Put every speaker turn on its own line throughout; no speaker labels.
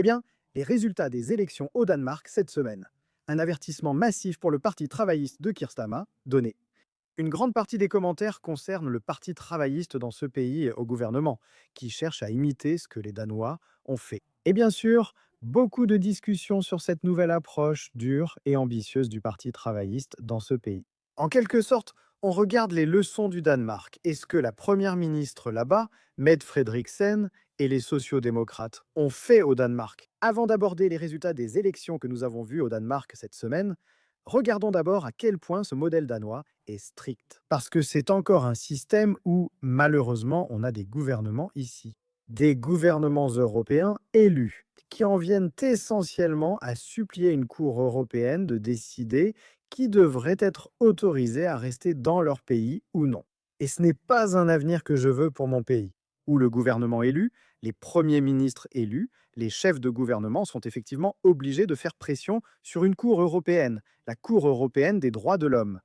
Eh bien, les résultats des élections au Danemark cette semaine. Un avertissement massif pour le parti travailliste de Keir Starmer donné. Une grande partie des commentaires concernent le parti travailliste dans ce pays au gouvernement, qui cherche à imiter ce que les Danois ont fait. Et bien sûr, beaucoup de discussions sur cette nouvelle approche dure et ambitieuse du parti travailliste dans ce pays. En quelque sorte, on regarde les leçons du Danemark et ce que la première ministre là-bas, Mette Frederiksen, et les sociodémocrates ont fait au Danemark. Avant d'aborder les résultats des élections que nous avons vues au Danemark cette semaine, regardons d'abord à quel point ce modèle danois est strict. Parce que c'est encore un système où, malheureusement, on a des gouvernements ici. Des gouvernements européens élus, qui en viennent essentiellement à supplier une Cour européenne de décider qui devrait être autorisé à rester dans leur pays ou non. Et ce n'est pas un avenir que je veux pour mon pays, où le gouvernement élu, les premiers ministres élus, les chefs de gouvernement sont effectivement obligés de faire pression sur une Cour européenne, la Cour européenne des droits de l'homme.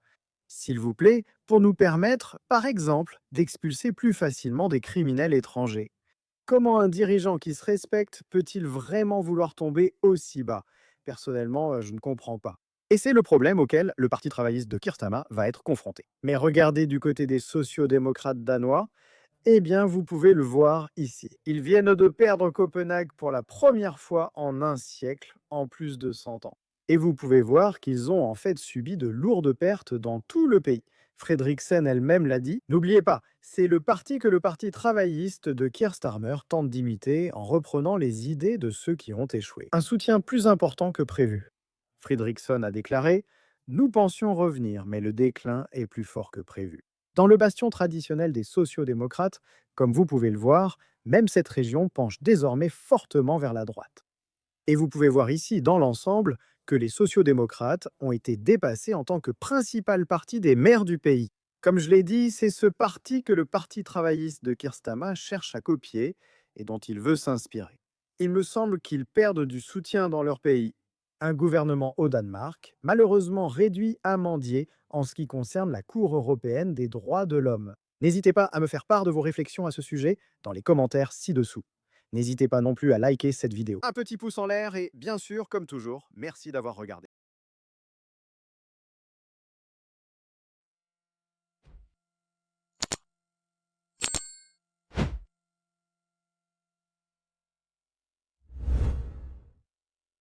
S'il vous plaît, pour nous permettre, par exemple, d'expulser plus facilement des criminels étrangers. Comment un dirigeant qui se respecte peut-il vraiment vouloir tomber aussi bas? Personnellement, je ne comprends pas. Et c'est le problème auquel le Parti travailliste de Keir Starmer va être confronté. Mais regardez du côté des sociodémocrates danois, eh bien, vous pouvez le voir ici. Ils viennent de perdre Copenhague pour la première fois en un siècle, en plus de 100 ans. Et vous pouvez voir qu'ils ont en fait subi de lourdes pertes dans tout le pays. Frederiksen elle-même l'a dit. N'oubliez pas, c'est le parti que le parti travailliste de Keir Starmer tente d'imiter en reprenant les idées de ceux qui ont échoué. Un soutien plus important que prévu. Frederiksen a déclaré: Nous pensions revenir, mais le déclin est plus fort que prévu. Dans le bastion traditionnel des sociodémocrates, comme vous pouvez le voir, même cette région penche désormais fortement vers la droite. Et vous pouvez voir ici, dans l'ensemble, que les sociodémocrates ont été dépassés en tant que principal parti des maires du pays. Comme je l'ai dit, c'est ce parti que le parti travailliste de Keir Starmer cherche à copier et dont il veut s'inspirer. Il me semble qu'ils perdent du soutien dans leur pays. Un gouvernement au Danemark, malheureusement réduit à mendier en ce qui concerne la Cour européenne des droits de l'homme. N'hésitez pas à me faire part de vos réflexions à ce sujet dans les commentaires ci-dessous. N'hésitez pas non plus à liker cette vidéo. Un petit pouce en l'air et bien sûr, comme toujours, merci d'avoir regardé.